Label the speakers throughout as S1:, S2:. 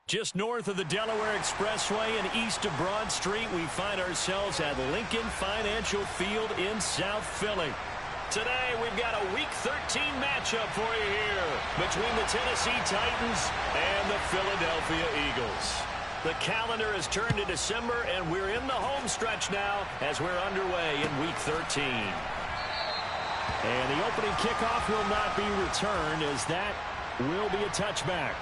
S1: Just north of the Delaware Expressway and east of Broad Street, we find ourselves at Lincoln Financial Field in South Philly. Today, we've got a Week 13 matchup for you here between the Tennessee Titans and the Philadelphia Eagles. The calendar has turned to December, and we're in the home stretch now as we're underway in Week 13. And the opening kickoff will not be returned, as that will be a touchback.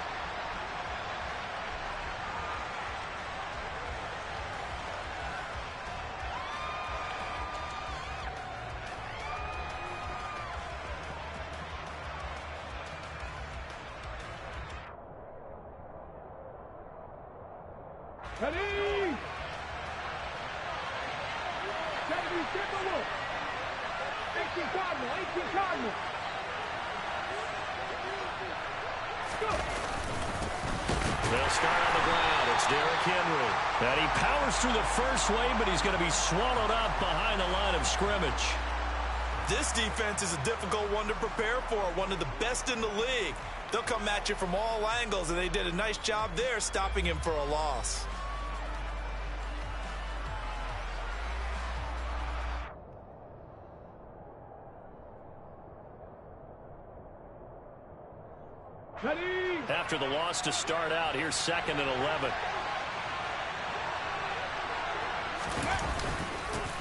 S2: Ready! 70, Timberwolf. 18 Cardinal, 18 Cardinal. Go!
S1: They'll start on the ground. It's Derrick Henry. And he powers through the first wave, but he's going to be swallowed up behind the line of scrimmage.
S3: This defense is a difficult one to prepare for, one of the best in the league. They'll come at you from all angles, and they did a nice job there stopping him for a loss.
S2: Ready!
S1: After the loss to start out, here's 2nd and 11.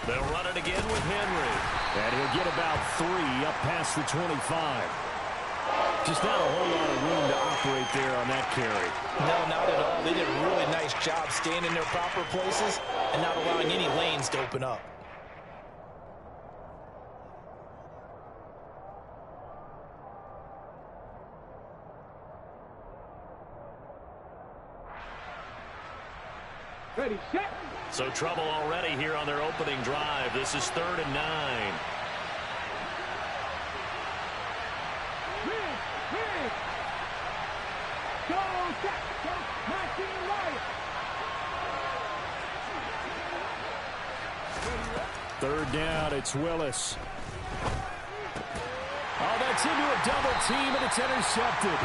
S1: They'll run it again with Henry. And he'll get about 3 up past the 25. Just not a whole lot of room to operate there on that carry.
S3: No, not at all. They did a really nice job staying in their proper places and not allowing any lanes to open up.
S2: Ready, set!
S1: So trouble already here on their opening drive. This is 3rd and 9.
S2: Go, set! Go, 19 right!
S1: 3rd down, it's Willis. Oh, that's into a double team, and it's intercepted.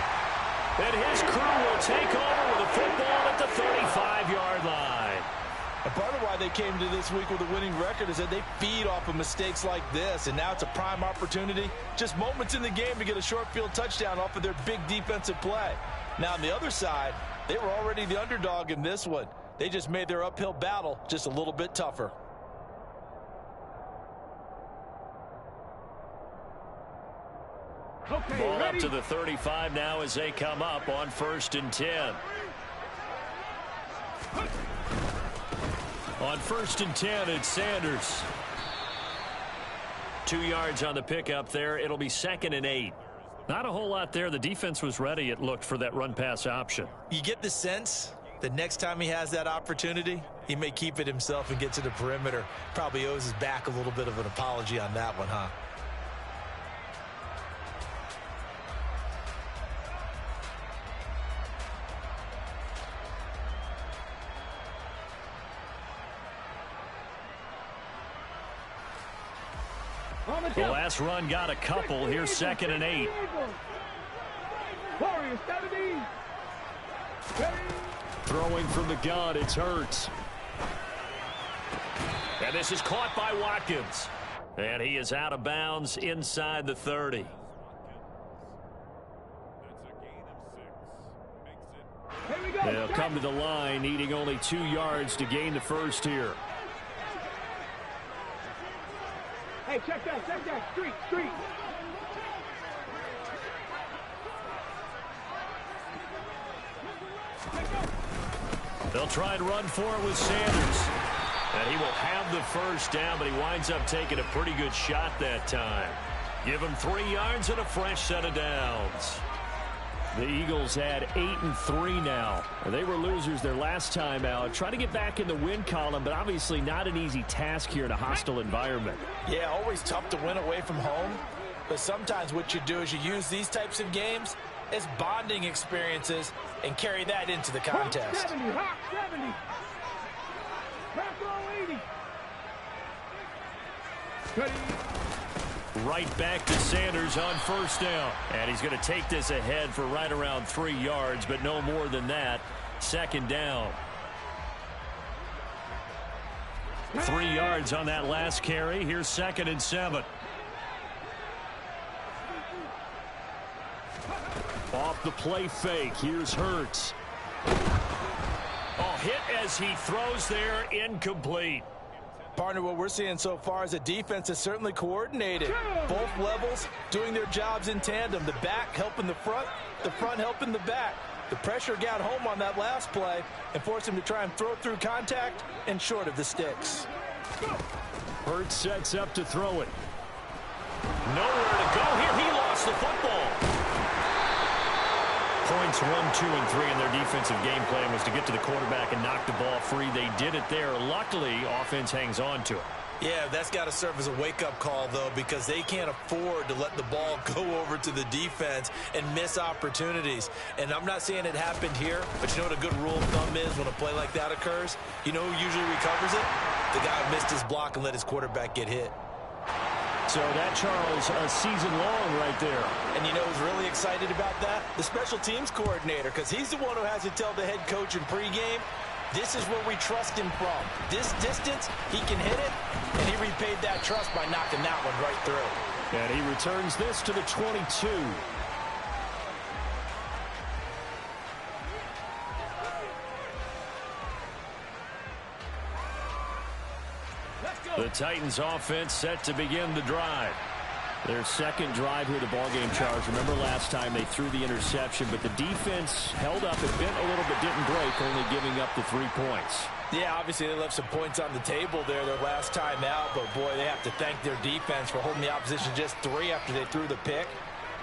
S1: And his crew will take over with a football at the 35-yard line.
S3: And part of why they came to this week with a winning record is that they feed off of mistakes like this, and now it's a prime opportunity, just moments in the game to get a short field touchdown off of their big defensive play. Now, on the other side, they were already the underdog in this one. They just made their uphill battle just a little bit tougher.
S2: Okay,
S1: Ball
S2: ready?
S1: up to the 35 now as they come up on 1st and 10. On 1st and 10, it's Sanders. 2 yards on the pickup there. It'll be 2nd and 8. Not a whole lot there. The defense was ready, it looked, for that run-pass option.
S3: You get the sense that next time he has that opportunity, he may keep it himself and get to the perimeter. Probably owes his back a little bit of an apology on that one, huh?
S1: The last run got a couple. Here's 2nd and 8.
S2: Warriors, 70.
S1: Throwing from the gun, it's Hurts. And this is caught by Watkins. And he is out of bounds inside the 30. They'll come to the line, needing only 2 yards to gain the first here.
S2: Hey, check that, street.
S1: They'll try and run for it with Sanders. And he will have the first down, but he winds up taking a pretty good shot that time. Give him 3 yards and a fresh set of downs. The Eagles had 8-3 now. They were losers their last time out. Try to get back in the win column, but obviously not an easy task here in a hostile environment.
S3: Yeah, always tough to win away from home. But sometimes what you do is you use these types of games as bonding experiences and carry that into the contest.
S2: 70, hot 70. Back row 80. Ready.
S1: Right back to Sanders on 1st down. And he's going to take this ahead for right around 3 yards, but no more than that. second down. 3 yards on that last carry. Here's 2nd and 7. Off the play fake. Here's Hurts. Oh, hit as he throws there. Incomplete.
S3: Partner, what we're seeing so far is the defense is certainly coordinated. Both levels doing their jobs in tandem. The back helping the front helping the back. The pressure got home on that last play and forced him to try and throw through contact and short of the sticks.
S1: Hurts sets up to throw it. Nowhere to go here. He lost the football. Points 1, 2, and 3 in their defensive game plan was to get to the quarterback and knock the ball free. They did it there. Luckily, offense hangs on to it.
S3: Yeah, that's got to serve as a wake-up call, though, because they can't afford to let the ball go over to the defense and miss opportunities. And I'm not saying it happened here, but you know what a good rule of thumb is when a play like that occurs? You know who usually recovers it? The guy who missed his block and let his quarterback get hit.
S1: So that, Charles, a season long right there.
S3: And you know who's really excited about that? The special teams coordinator, because he's the one who has to tell the head coach in pregame, this is where we trust him from. This distance, he can hit it, and he repaid that trust by knocking that one right through.
S1: And he returns this to the 22. The Titans offense set to begin the drive. Their second drive here, the ballgame, Charles. Remember last time they threw the interception, but the defense held up. It bent a little bit, didn't break, only giving up the 3 points.
S3: Yeah, obviously they left some points on the table there their last time out, but boy, they have to thank their defense for holding the opposition just 3 after they threw the pick.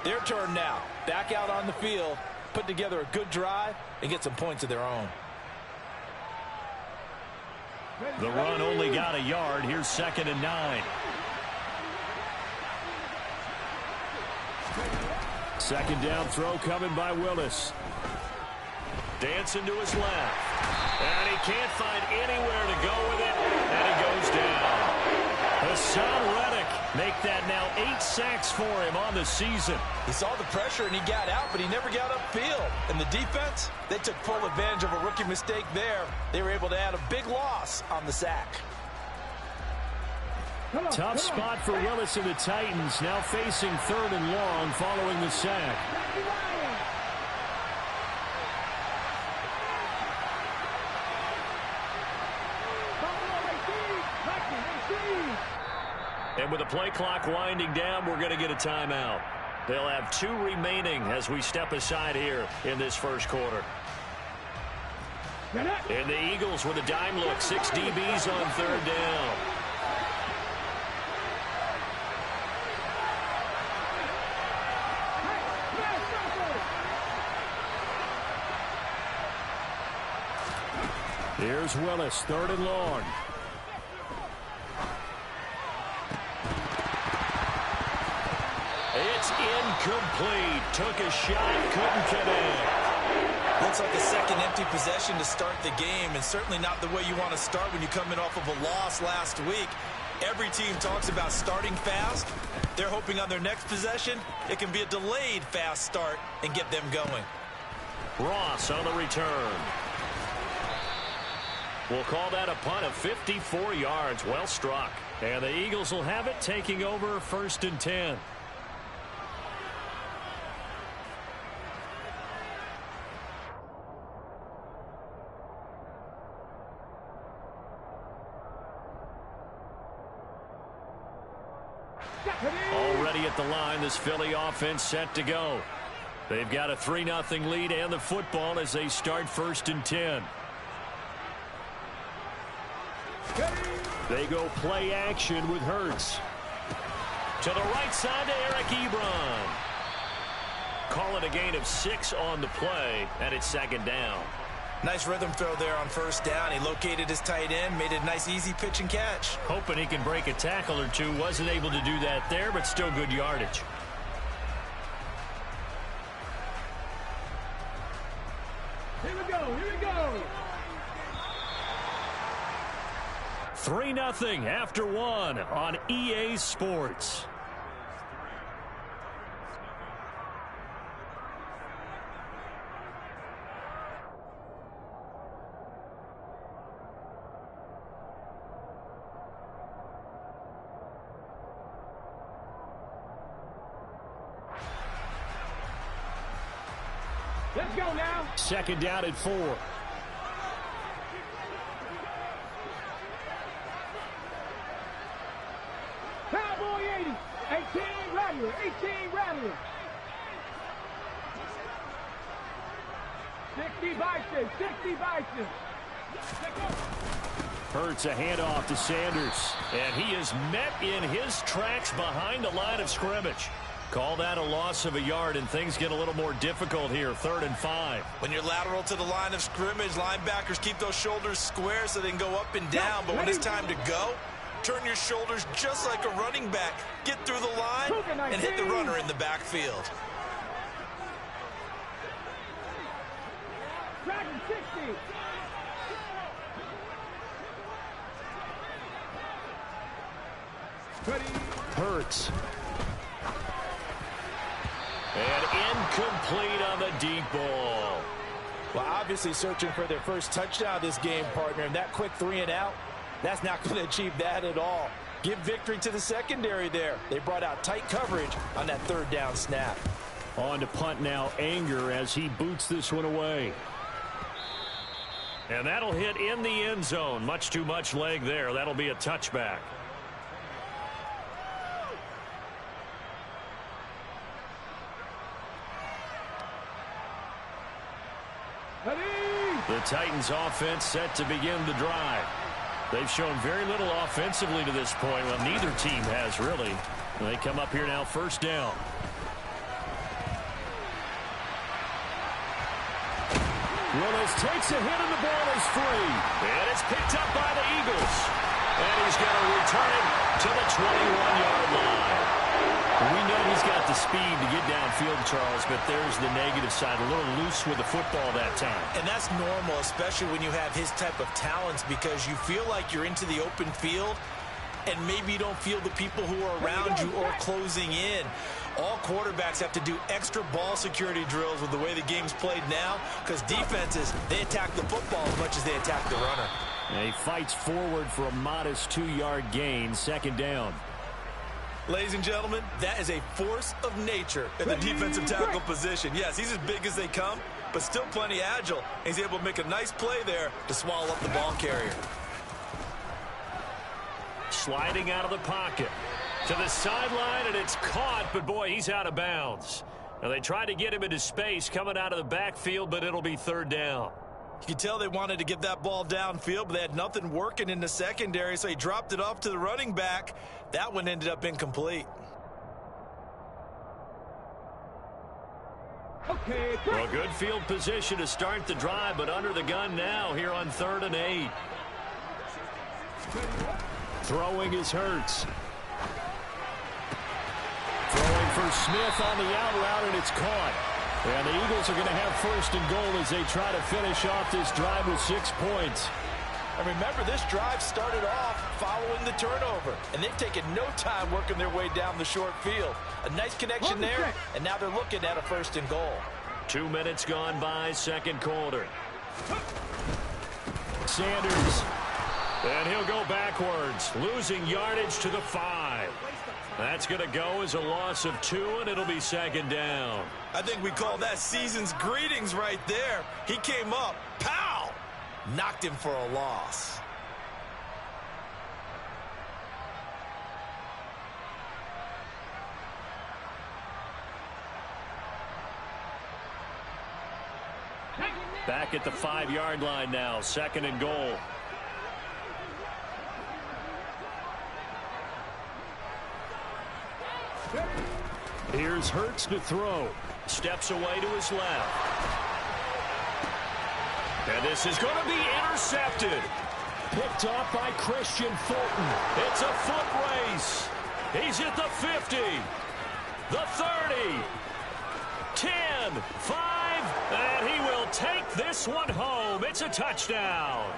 S3: Their turn now. Back out on the field, put together a good drive, and get some points of their own.
S1: The run only got a yard. Here's 2nd and 9. Second down throw coming by Willis. Dancing to his left. And he can't find anywhere to go with it. And he goes down. Hassan Reddick make that now 8 sacks for him on the season.
S3: He saw the pressure and he got out, but he never got upfield. And the defense, they took full advantage of a rookie mistake there. They were able to add a big loss on the sack.
S1: Tough spot for Willis and the Titans, now facing 3rd and long following the sack. And with the play clock winding down, we're going to get a timeout. They'll have 2 remaining as we step aside here in this first quarter. And the Eagles with a dime look, 6 DBs on 3rd down. Here's Willis, 3rd and long. It's incomplete. Took a shot, couldn't connect.
S3: Looks like a second empty possession to start the game, and certainly not the way you want to start when you come in off of a loss last week. Every team talks about starting fast. They're hoping on their next possession, it can be a delayed fast start and get them going.
S1: Ross on the return. We'll call that a punt of 54 yards. Well struck. And the Eagles will have it, taking over 1st and 10. Already at the line, this Philly offense set to go. They've got a 3-0 lead and the football as they start 1st and 10. They go play action with Hurts. To the right side to Eric Ebron. Call it a gain of 6 on the play, and it's 2nd down.
S3: Nice rhythm throw there on 1st down. He located his tight end, made a nice easy pitch and catch.
S1: Hoping he can break a tackle or two. Wasn't able to do that there, but still good yardage.
S2: Here we go, here we go.
S1: 3-0 after 1 on EA Sports.
S2: Let's go now.
S1: Second down at 4.
S2: Cowboy 80. 18 right here. 18 right here. 60 bison. 60 bison.
S1: Hurts a handoff to Sanders. And he is met in his tracks behind the line of scrimmage. Call that a loss of a yard, and things get a little more difficult here. 3rd and 5.
S3: When you're lateral to the line of scrimmage, linebackers keep those shoulders square so they can go up and down. But when it's time to go, turn your shoulders just like a running back. Get through the line and hit the runner in the backfield.
S2: Dragon 60.
S1: Hurts. And incomplete on the deep ball.
S4: Well, obviously searching for their first touchdown this game, partner. And that quick 3 and out, that's not going to achieve that at all. Give victory to the secondary there. They brought out tight coverage on that 3rd down snap.
S1: On to punt now, Anger, as he boots this one away. And that'll hit in the end zone. Much too much leg there. That'll be a touchback. The Titans offense set to begin the drive. They've shown very little offensively to this point. Well, neither team has really. They come up here now, 1st down. Willis takes a hit and the ball is free. And it's picked up by the Eagles. And he's going to return it to the 21-yard line. We know he's got the speed to get downfield, Charles, but there's the negative side. A little loose with the football that time.
S3: And that's normal, especially when you have his type of talents, because you feel like you're into the open field and maybe you don't feel the people who are around you or closing in. All quarterbacks have to do extra ball security drills with the way the game's played now, because defenses, they attack the football as much as they attack the runner.
S1: And he fights forward for a modest 2-yard gain, 2nd down.
S3: Ladies and gentlemen, that is a force of nature in the defensive tackle position. Yes, he's as big as they come, but still plenty agile. He's able to make a nice play there to swallow up the ball carrier.
S1: Sliding out of the pocket to the sideline, and it's caught, but boy, he's out of bounds. Now they tried to get him into space coming out of the backfield, but it'll be 3rd down.
S3: You can tell they wanted to get that ball downfield, but they had nothing working in the secondary, so he dropped it off to the running back. That one ended up incomplete.
S2: Okay.
S1: Well, good field position to start the drive, but under the gun now here on 3rd and 8. Throwing is Hurts. Throwing for Smith on the out route, and it's caught. And the Eagles are going to have 1st and goal as they try to finish off this drive with 6 points.
S4: And remember, this drive started off following the turnover, and they've taken no time working their way down the short field. A nice connection there, and now they're looking at a 1st and goal.
S1: 2 minutes gone by, 2nd quarter. Sanders, and he'll go backwards, losing yardage to the 5. That's going to go as a loss of 2, and it'll be 2nd down.
S3: I think we call that season's greetings right there. He came up, pow! Knocked him for a loss.
S1: Back at the 5-yard line now, 2nd and goal. Here's Hurts to throw. Steps away to his left. And this is going to be intercepted. Picked off by Christian Fulton. It's a foot race. He's at the 50, the 30, 10, 5, and he will take this one home. It's a touchdown.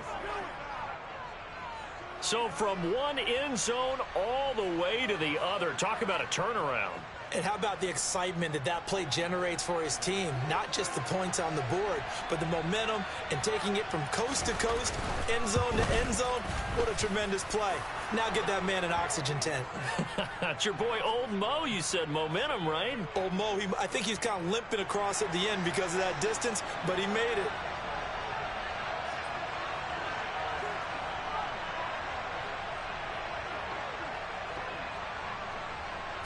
S1: So from one end zone all the way to the other. Talk about a turnaround.
S4: And how about the excitement that that play generates for his team? Not just the points on the board, but the momentum and taking it from coast to coast, end zone to end zone. What a tremendous play. Now get that man an oxygen tent.
S1: It's your boy Old Mo, you said momentum, right?
S4: Old Mo, I think he's kind of limping across at the end because of that distance, but he made it.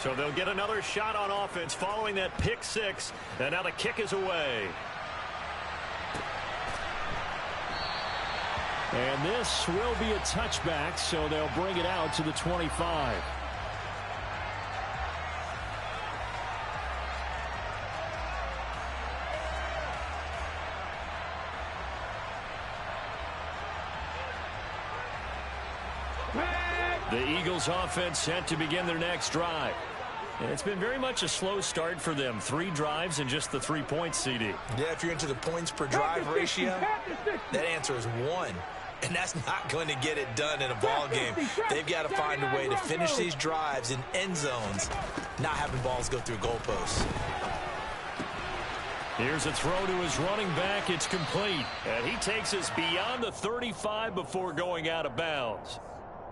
S1: So they'll get another shot on offense following that pick six. And now the kick is away. And this will be a touchback, so they'll bring it out to the 25. The Eagles offense set to begin their next drive. And it's been very much a slow start for them. 3 drives and just the 3 points, CD.
S4: Yeah, if you're into the points per drive ratio, that answer is 1. And that's not going to get it done in a ball game. They've got to find a way to finish these drives in end zones, not having balls go through goalposts.
S1: Here's a throw to his running back. It's complete. And he takes us beyond the 35 before going out of bounds.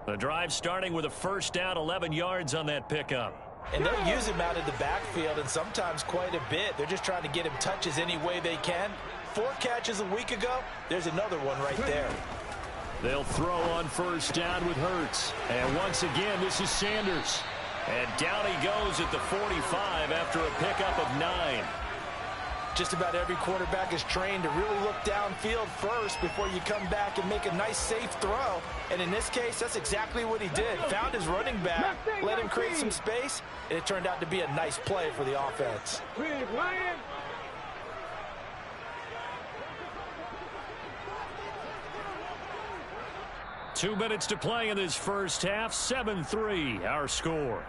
S1: The drive starting with a first down, 11 yards on that pickup.
S4: And they'll use him out of the backfield, and sometimes quite a bit. They're just trying to get him touches any way they can. 4 catches a week ago. There's another one right there.
S1: They'll throw on first down with Hurts. And once again, this is Sanders. And down he goes at the 45 after a pickup of 9.
S4: Just about every quarterback is trained to really look downfield first before you come back and make a nice, safe throw. And in this case, that's exactly what he did. Found his running back, let him create some space, and it turned out to be a nice play for the offense.
S1: 2 minutes to play in this first half. 7-3, our score.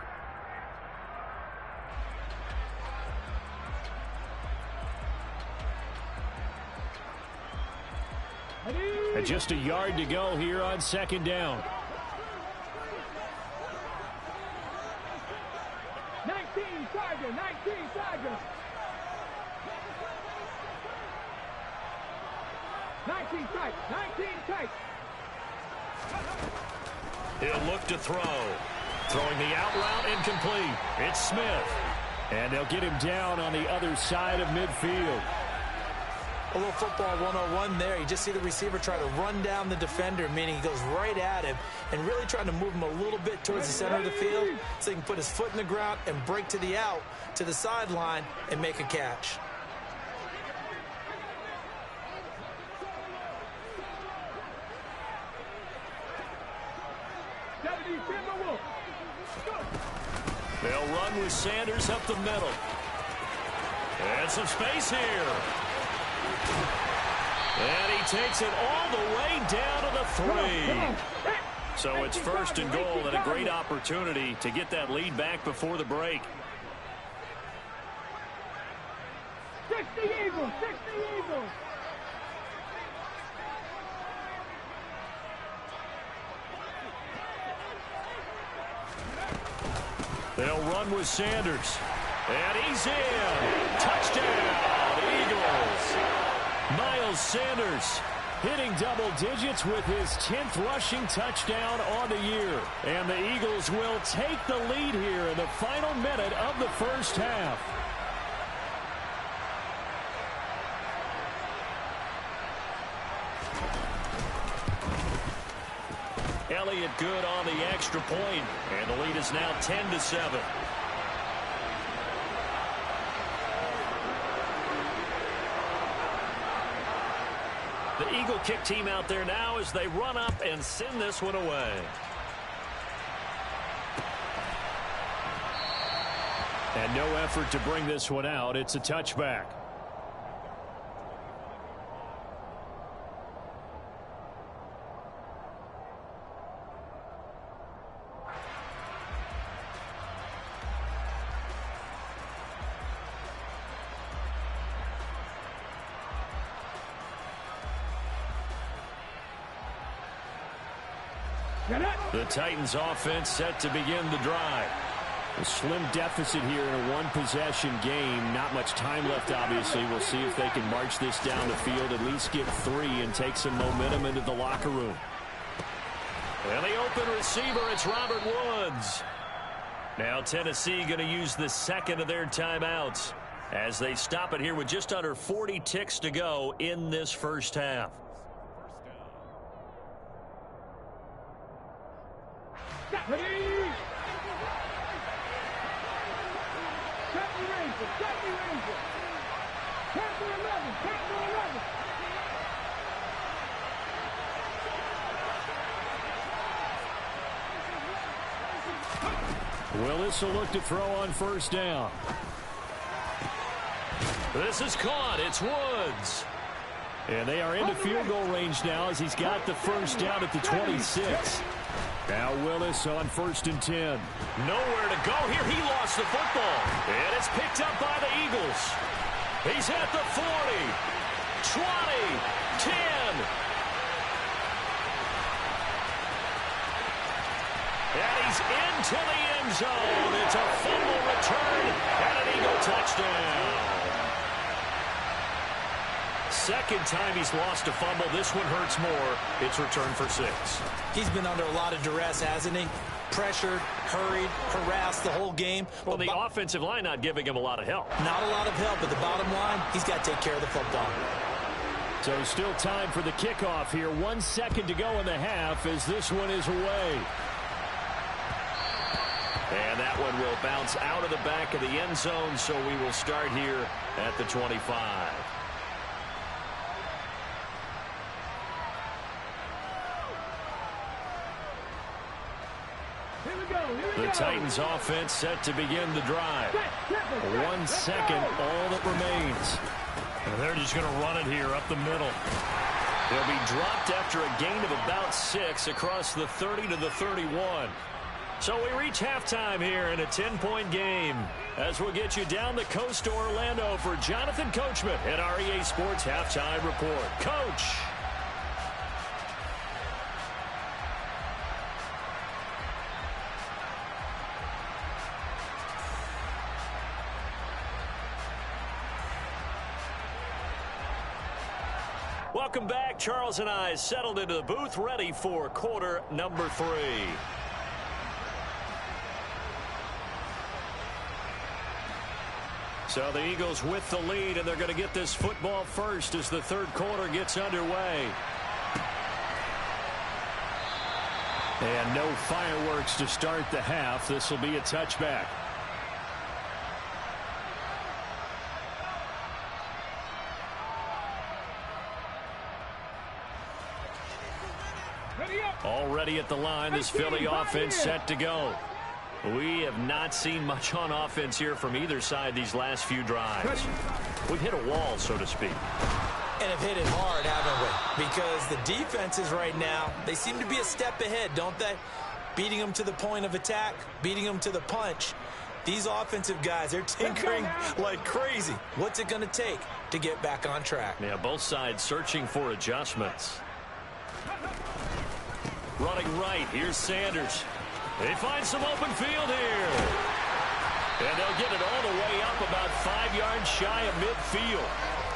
S1: And just a yard to go here on second down.
S2: 19 Tigers, 19 Tigers. 19 tight, 19 tight.
S1: He'll look to throw. Throwing the out route incomplete. It's Smith. And they'll get him down on the other side of midfield.
S4: A little football 101 there. You just see the receiver try to run down the defender, meaning he goes right at him and really trying to move him a little bit towards the center of the field so he can put his foot in the ground and break to the out, to the sideline, and make a catch.
S1: They'll run with Sanders up the middle. And some space here. And he takes it all the way down to the 3. So it's first and goal and a great opportunity to get that lead back before the break.
S2: 60 Eagles, 60 Eagles.
S1: They'll run with Sanders. And he's in. Touchdown, Eagles. Miles Sanders hitting double digits with his 10th rushing touchdown on the year. And the Eagles will take the lead here in the final minute of the first half. Elliott good on the extra point, and the lead is now 10-7. The Eagle kick team out there now as they run up and send this one away. And no effort to bring this one out. It's a touchback. The Titans offense set to begin the drive. A slim deficit here in a one-possession game. Not much time left, obviously. We'll see if they can march this down the field, at least get 3, and take some momentum into the locker room. And the open receiver, it's Robert Woods. Now Tennessee going to use the second of their timeouts as they stop it here with just under 40 ticks to go in this first half. Willis will look to throw on first down. This is caught. It's Woods. And they are into field goal range now as he's got the first down at the 26. Now Willis on 1st and 10. Nowhere to go here. He lost the football. And it's picked up by the Eagles. He's at the 40, 20, 10. And he's into the end zone. It's a fumble return and an Eagle touchdown. Second time he's lost a fumble. This one hurts more. It's returned for 6.
S4: He's been under a lot of duress, hasn't he? Pressured, hurried, harassed the whole game.
S1: Well, the offensive line not giving him a lot of help.
S4: Not a lot of help, but the bottom line, he's got to take care of the football.
S1: So still time for the kickoff here. 1 second to go in the half as this one is away. And that one will bounce out of the back of the end zone, so we will start here at the 25. The Titans offense set to begin the drive. 1 second, all that remains. And they're just going to run it here up the middle. They'll be dropped after a gain of about 6 across the 30 to the 31. So we reach halftime here in a 10-point game as we'll get you down the coast to Orlando for Jonathan Coachman at our EA Sports Halftime Report. Coach. Welcome back. Charles and I settled into the booth, ready for quarter number 3. So the Eagles with the lead, and they're going to get this football first as the third quarter gets underway. And no fireworks to start the half. This will be a touchback. Already at the line, this Philly offense set to go. We have not seen much on offense here from either side these last few drives. We've hit a wall, so to speak.
S4: And have hit it hard, haven't we? Because the defenses right now, they seem to be a step ahead, don't they? Beating them to the point of attack, beating them to the punch. These offensive guys, they're tinkering like crazy. What's it going to take to get back on track?
S1: Yeah, both sides searching for adjustments. Running right, here's Sanders. They find some open field here. And they'll get it all the way up about 5 yards shy of midfield.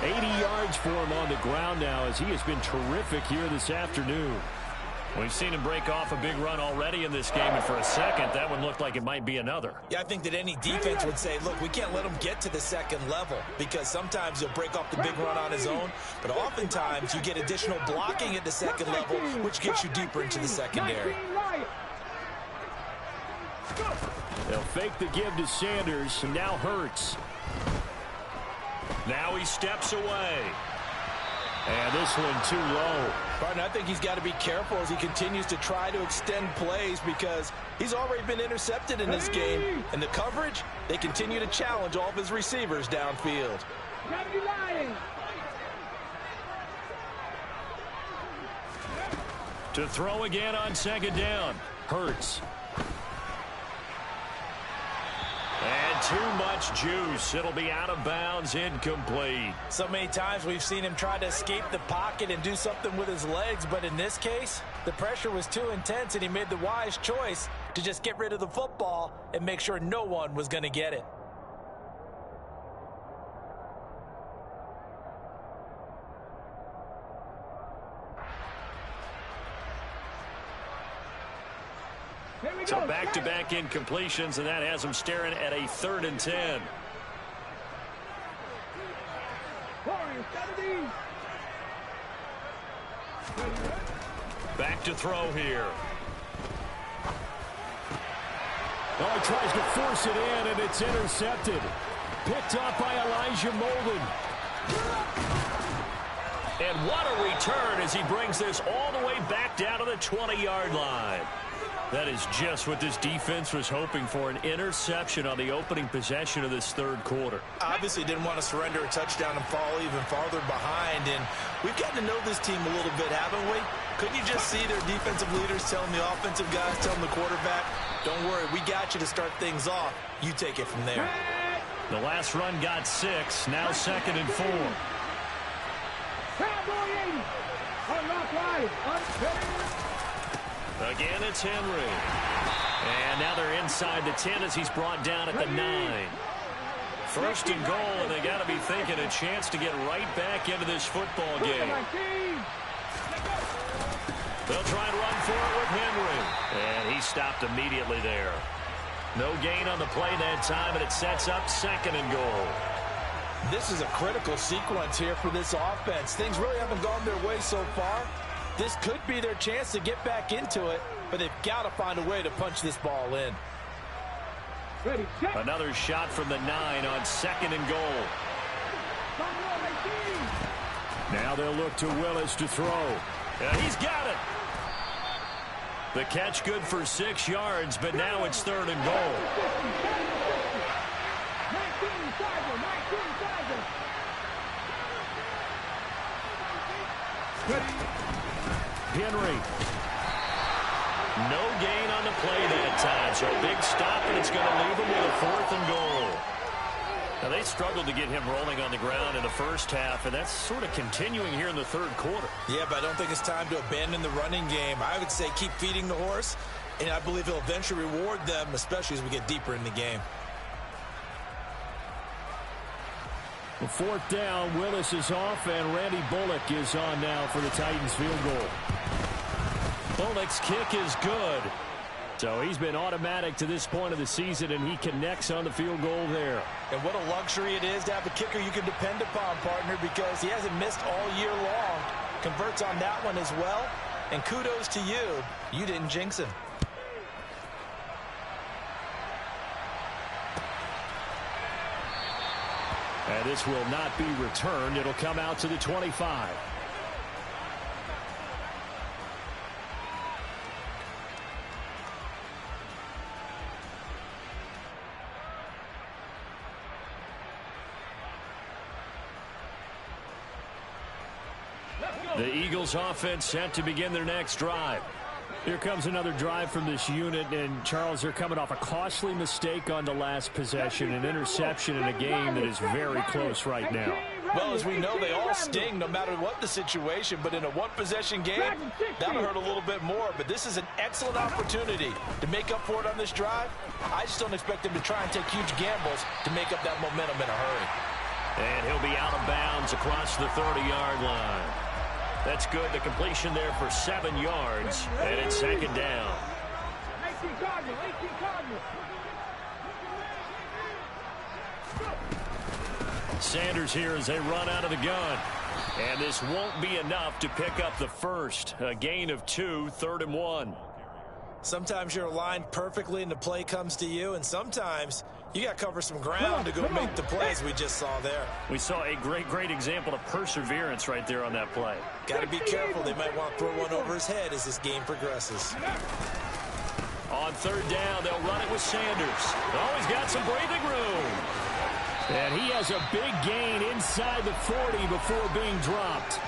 S1: 80 yards for him on the ground now as he has been terrific here this afternoon. We've seen him break off a big run already in this game, and for a second, that one looked like it might be another.
S4: Yeah, I think that any defense would say, look, we can't let him get to the second level because sometimes he'll break off the big run on his own, but oftentimes you get additional blocking at the second level, which gets you deeper into the secondary.
S1: They'll fake the give to Sanders, and now Hurts. Now he steps away. And this one too low.
S3: Partner, I think he's got to be careful as he continues to try to extend plays because he's already been intercepted in this game. And the coverage, they continue to challenge all of his receivers downfield.
S1: To throw again on second down. Hurts. And too much juice. It'll be out of bounds, incomplete.
S4: So many times we've seen him try to escape the pocket and do something with his legs, but in this case, The pressure was too intense, and he made the wise choice to just get rid of the football and make sure no one was going to get it.
S1: So back-to-back incompletions, and that has him staring at a 3rd and 10. Back to throw here.
S5: Oh, he tries to force it in, and it's intercepted. Picked up by Elijah Molden.
S1: And what a return as he brings this all the way back down to the 20-yard line. That is just what this defense was hoping for, an interception on the opening possession of this 3rd quarter.
S4: Obviously didn't want to surrender a touchdown and fall even farther behind, and we've gotten to know this team a little bit, haven't we? Couldn't you just see their defensive leaders telling the offensive guys, telling the quarterback, don't worry, we got you to start things off. You take it from there.
S1: The last run got 6, now 2nd and 4. Again, it's Henry. And now they're inside the 10 as he's brought down at the 9. 1st and goal, and they got to be thinking a chance to get right back into this football game. They'll try and run for it with Henry. And he stopped immediately there. No gain on the play that time, and it sets up 2nd and goal.
S4: This is a critical sequence here for this offense. Things really haven't gone their way so far. This could be their chance to get back into it, but they've got to find a way to punch this ball in.
S1: Another shot from the 9 on 2nd and goal.
S5: Now they'll look to Willis to throw.
S1: And he's got it. The catch good for 6 yards, but now it's 3rd and goal.
S5: Henry.
S1: No gain on the play that time, so a big stop, and it's going to leave him with a 4th and goal. Now, they struggled to get him rolling on the ground in the first half, and that's sort of continuing here in the 3rd quarter.
S4: Yeah, but I don't think it's time to abandon the running game. I would say keep feeding the horse, and I believe he'll eventually reward them, especially as we get deeper in the game.
S5: The 4th down, Willis is off, and Randy Bullock is on now for the Titans field goal.
S1: Bullock's kick is good.
S5: So he's been automatic to this point of the season, and he connects on the field goal there.
S4: And what a luxury it is to have a kicker you can depend upon, partner, because he hasn't missed all year long. Converts on that one as well. And kudos to you. You didn't jinx him.
S5: And this will not be returned. It'll come out to the 25.
S1: The Eagles offense set to begin their next drive.
S5: Here comes another drive from this unit, and Charles, they're coming off a costly mistake on the last possession, an interception in a game that is very close right now.
S4: Well, as we know, they all sting no matter what the situation, but in a one-possession game, that'll hurt a little bit more. But this is an excellent opportunity to make up for it on this drive. I just don't expect them to try and take huge gambles to make up that momentum in a hurry.
S1: And he'll be out of bounds across the 30-yard line. That's good. The completion there for 7 yards, and it's 2nd down.
S2: 18 Cardinals, 18 Cardinals.
S1: Sanders here as they run out of the gun. And this won't be enough to pick up the first. A gain of 2, 3rd and 1.
S4: Sometimes you're aligned perfectly and the play comes to you, and sometimes you got to cover some ground to go make the plays we just saw there.
S1: We saw a great example of perseverance right there on that play.
S4: Got to be careful. They might want to throw one over his head as this game progresses.
S1: On 3rd down, they'll run it with Sanders. Oh, he's got some breathing room.
S5: And he has a big gain inside the 40 before being dropped.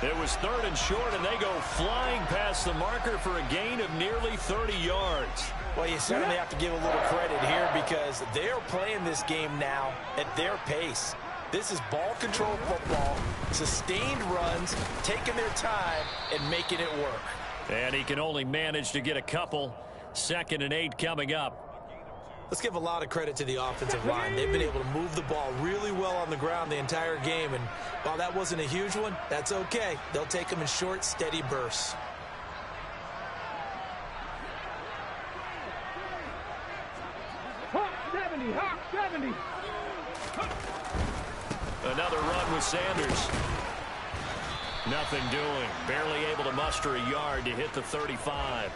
S1: It was 3rd and short, and they go flying past the marker for a gain of nearly 30 yards.
S4: Well, you certainly have to give a little credit here because they're playing this game now at their pace. This is ball control football, sustained runs, taking their time, and making it work.
S5: And he can only manage to get a couple. 2nd and 8 coming up.
S4: Let's give a lot of credit to the offensive line. They've been able to move the ball really well on the ground the entire game. And while that wasn't a huge one, that's okay. They'll take them in short, steady bursts.
S2: Hawk 70, Hawk 70.
S1: Another run with Sanders. Nothing doing. Barely able to muster a yard to hit the 35.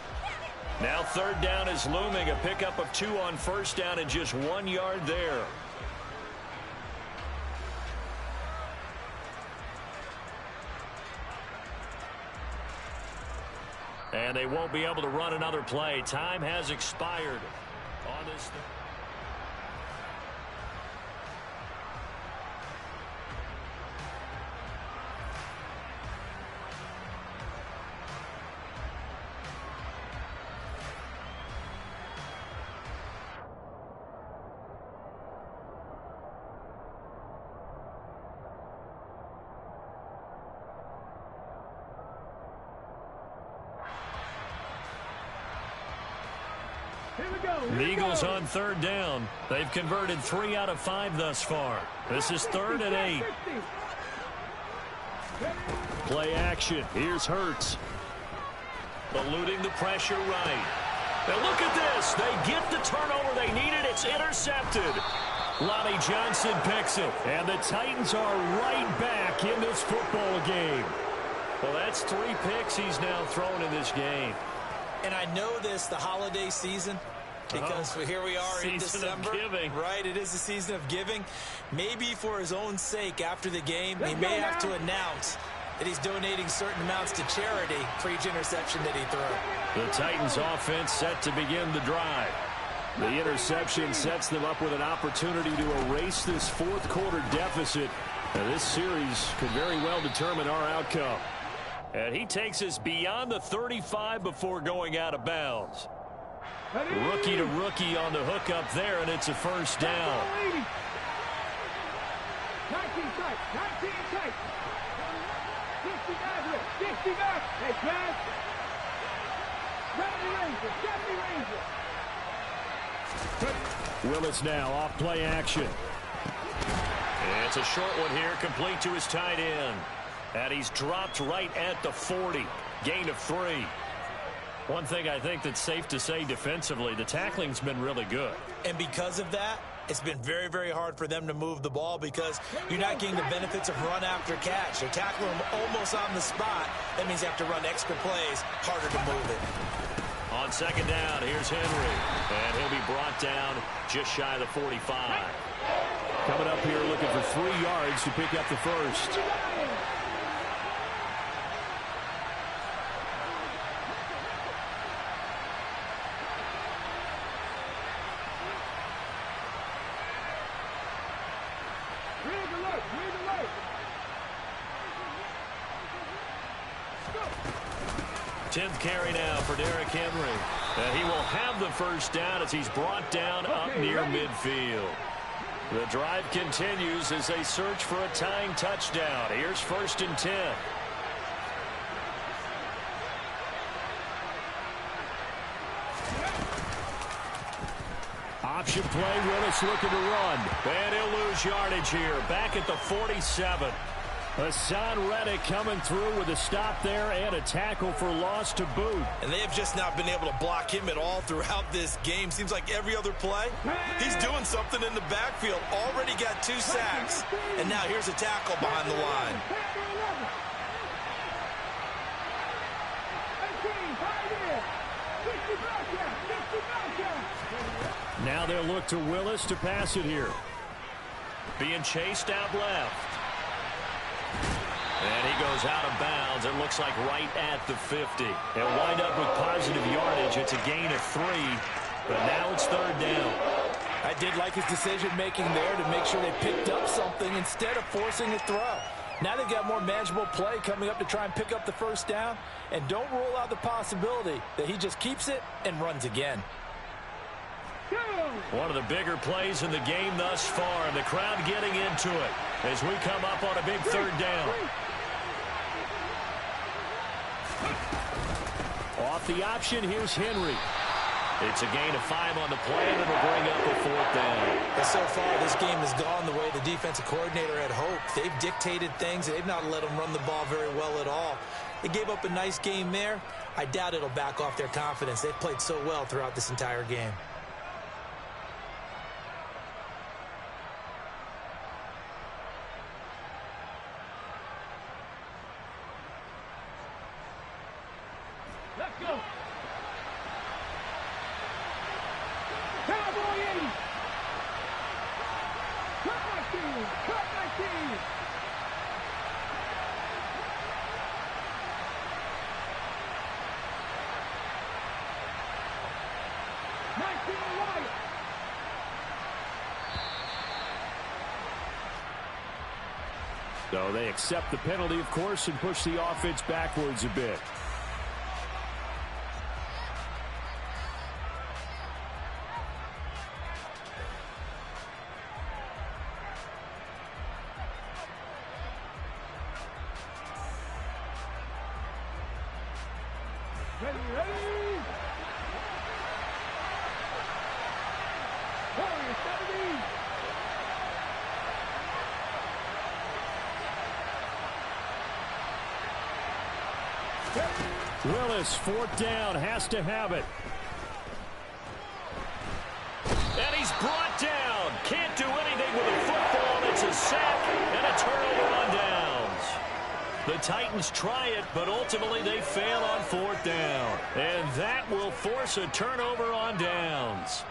S1: Now 3rd down is looming. A pickup of 2 on 1st down and just 1 yard there. And they won't be able to run another play. Time has expired on this. The Eagles on 3rd down. They've converted 3 out of 5 thus far. This is 3rd and 8.
S5: Play action. Here's Hurts.
S1: Eluding the pressure right. Now look at this. They get the turnover they needed. It's intercepted. Lonnie Johnson picks it. And the Titans are right back in this football game. Well, that's 3 picks he's now thrown in this game.
S4: And I know this, the holiday season, because here we are in December. Right, it is the season of giving. Maybe for his own sake after the game, he may have to announce that he's donating certain amounts to charity for each interception that he threw.
S5: The Titans offense set to begin the drive. The interception sets them up with an opportunity to erase this 4th quarter deficit. And this series could very well determine our outcome.
S1: And he takes us beyond the 35 before going out of bounds. Rookie to rookie on the hookup there, and it's a 1st down.
S2: 19 tight, 19 tight. 65 with 65. Hey, guys. 70 Ranger, 70 Ranger.
S5: Willis now off play action.
S1: And it's a short one here, complete to his tight end. And he's dropped right at the 40. Gain of 3. One thing I think that's safe to say defensively, the tackling's been really good.
S4: And because of that, it's been very, very hard for them to move the ball because you're not getting the benefits of run after catch. They're tackling them almost on the spot. That means you have to run extra plays, harder to move it.
S1: On 2nd down, here's Henry. And he'll be brought down just shy of the 45.
S5: Coming up here looking for 3 yards to pick up the 1st.
S2: Read alert, read alert.
S1: 10th carry now for Derrick Henry. And he will have the 1st down as he's brought down up near midfield. The drive continues as they search for a tying touchdown. Here's 1st and 10.
S5: Option play, Willis looking to run.
S1: And he'll lose yardage here. Back at the 47.
S5: Hassan Reddick coming through with a stop there and a tackle for loss to boot.
S4: And they have just not been able to block him at all throughout this game. Seems like every other play, he's doing something in the backfield. Already got 2 sacks. And now here's a tackle behind the line.
S5: Now they'll look to Willis to pass it here.
S1: Being chased out left. And he goes out of bounds. It looks like right at the 50. They'll wind up with positive yardage. It's a gain of 3. But now it's 3rd down.
S4: I did like his decision-making there to make sure they picked up something instead of forcing a throw. Now they've got more manageable play coming up to try and pick up the 1st down. And don't rule out the possibility that he just keeps it and runs again.
S1: One of the bigger plays in the game thus far, and the crowd getting into it as we come up on a big 3rd down. off the option. Here's Henry. It's a gain of 5 on the play, and it'll bring up a 4th down.
S4: And so far, this game has gone the way the defensive coordinator had hoped. They've dictated things. They've not let them run the ball very well at all. They gave up a nice game there. I doubt it'll back off their confidence. They've played so well throughout this entire game.
S2: Let's go. Cowboy 80. Cut my team. Cut my team. White.
S1: So they accept the penalty, of course, and push the offense backwards a bit.
S2: Ready. Warriors 70.
S1: Willis, 4th down, has to have it. And he's brought down. Can't do anything with a football. It's a sack and a turnover on downs. The Titans try it, but ultimately they fail on 4th down. And that will force a turnover on downs.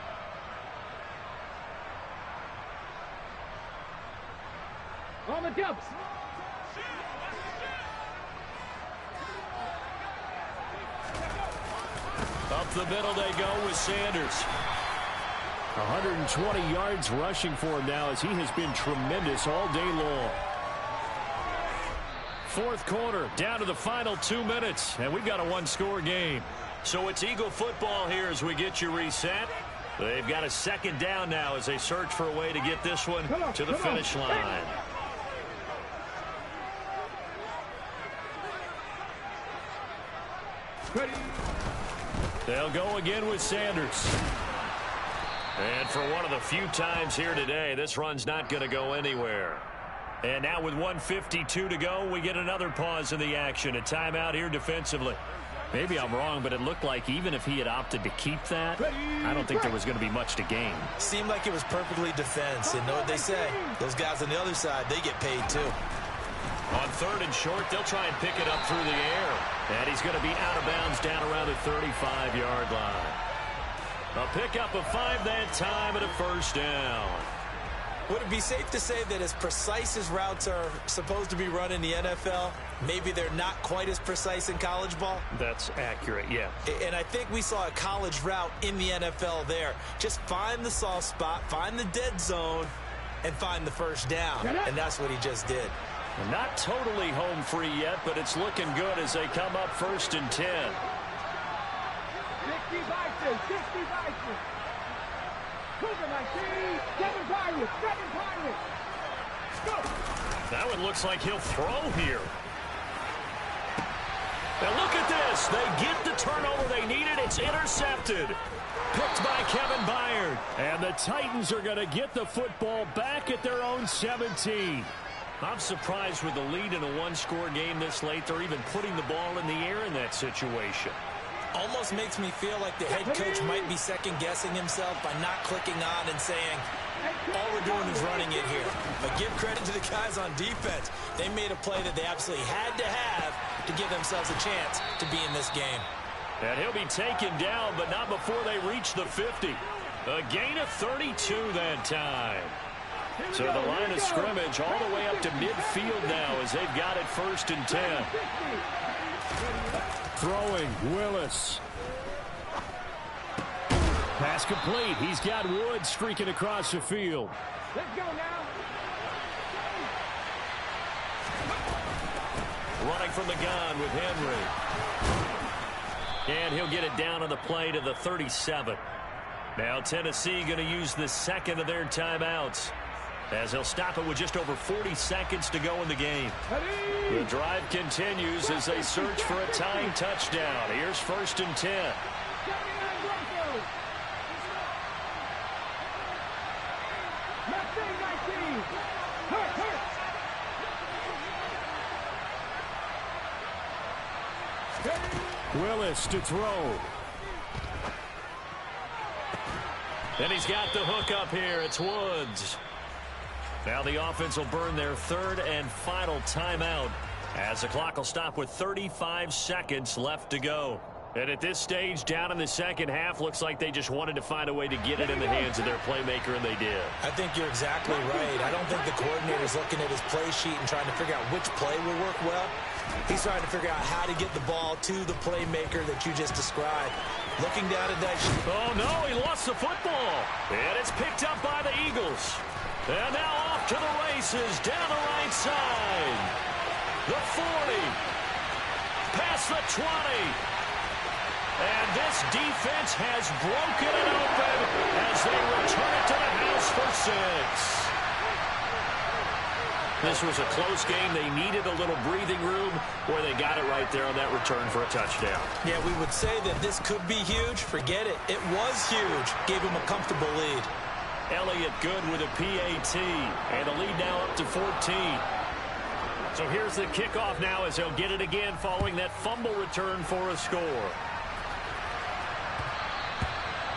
S2: On the jumps.
S1: Up the middle they go with Sanders. 120 yards rushing for him now as he has been tremendous all day long. 4th quarter, down to the final 2 minutes, and we've got a 1-score game. So it's Eagle football here as we get you reset. They've got a 2nd down now as they search for a way to get this one to the finish line.
S2: Ready.
S1: They'll go again with Sanders. And for one of the few times here today, this run's not going to go anywhere. And now with 1:52 to go, we get another pause in the action. A timeout here defensively. Maybe I'm wrong, but it looked like even if he had opted to keep that, I don't think there was going to be much to gain.
S4: Seemed like it was perfectly defense. And know what they say? Those guys on the other side, they get paid too.
S1: On 3rd and short, they'll try and pick it up through the air. And he's going to be out of bounds down around the 35-yard line. A pickup of 5 that time and a 1st down.
S4: Would it be safe to say that as precise as routes are supposed to be run in the NFL, maybe they're not quite as precise in college ball?
S1: That's accurate, yeah.
S4: And I think we saw a college route in the NFL there. Just find the soft spot, find the dead zone, and find the 1st down. And that's what he just did.
S1: Not totally home free yet, but it's looking good as they come up 1st and 10.
S2: 60 Bison, 60 Bison. Cougar my team, 7 Pirates, 7 Pirates. Go.
S1: That one looks like he'll throw here. Now look at this. They get the turnover they needed. It's intercepted. Picked by Kevin Byard. And the Titans are going to get the football back at their own 17. I'm surprised with the lead in a 1-score game this late. They're even putting the ball in the air in that situation.
S4: Almost makes me feel like the head coach might be second-guessing himself by not clicking on and saying, all we're doing is running it here. But give credit to the guys on defense. They made a play that they absolutely had to have to give themselves a chance to be in this game.
S1: And he'll be taken down, but not before they reach the 50. A gain of 32 that time. So the line of scrimmage all the way up to midfield now as they've got it 1st and 10. Throwing, Willis. Pass complete. He's got Wood streaking across the field.
S2: Let's go now.
S1: Running from the gun with Henry. And he'll get it down on the play to the 37. Now Tennessee going to use the 2nd of their timeouts. as he'll stop it with just over 40 seconds to go in the game. The drive continues as they search for a tying touchdown. Here's 1st and 10.
S5: Willis to throw.
S1: And he's got the hook up here. It's Woods. Now the offense will burn their 3rd and final timeout as the clock will stop with 35 seconds left to go. And at this stage, down in the second half, looks like they just wanted to find a way to get it in the hands of their playmaker, and they did.
S4: I think you're exactly right. I don't think the coordinator's looking at his play sheet and trying to figure out which play will work well. He's trying to figure out how to get the ball to the playmaker that you just described. Looking down at that sheet.
S1: Oh, no, he lost the football. And it's picked up by the Eagles. And now off to the races down the right side. The 40. Past the 20. And this defense has broken it open as they return it to the house for 6. This was a close game. They needed a little breathing room where they got it right there on that return for a touchdown.
S4: Yeah, we would say that this could be huge. Forget it. It was huge. Gave him a comfortable lead.
S1: Elliott good with a PAT. And the lead now up to 14. So here's the kickoff now as they'll get it again following that fumble return for a score.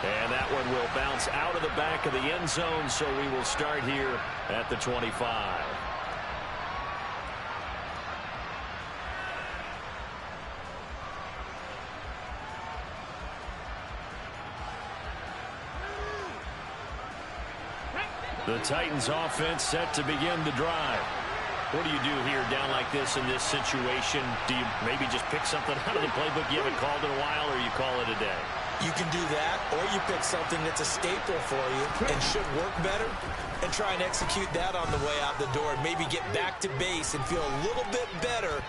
S1: And that one will bounce out of the back of the end zone, so we will start here at the 25. The Titans offense set to begin the drive. What do you do here down like this in this situation? Do you maybe just pick something out of the playbook you haven't called in a while, or you call it a day?
S4: You can do that, or you pick something that's a staple for you and should work better and try and execute that on the way out the door and maybe get back to base and feel a little bit better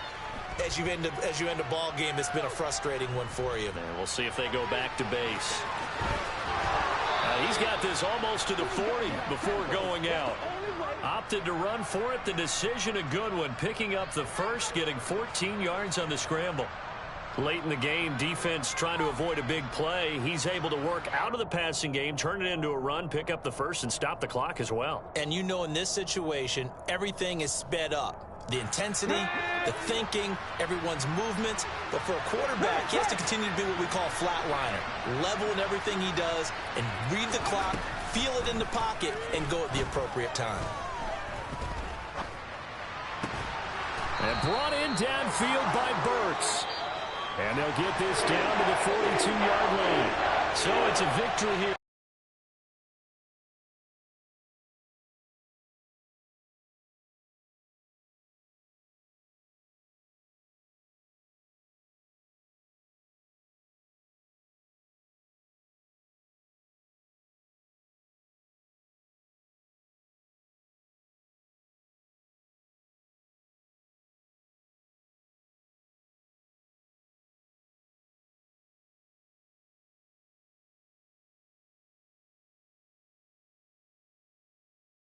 S4: as you end a ball game that's been a frustrating one for you.
S1: And we'll see if they go back to base. He's got this almost to the 40 before going out. Opted to run for it. The decision a good one. Picking up the first, getting 14 yards on the scramble. Late in the game, defense trying to avoid a big play. He's able to work out of the passing game, turn it into a run, pick up the first, and stop the clock as well.
S4: And you know in this situation, everything is sped up. The intensity, the thinking, everyone's movements. But for a quarterback, he has to continue to be what we call a flatliner. Level in everything he does and read the clock, feel it in the pocket, and go at the appropriate time.
S1: And brought in downfield by Burks. And they'll get this down to the 42-yard line. So it's a victory here.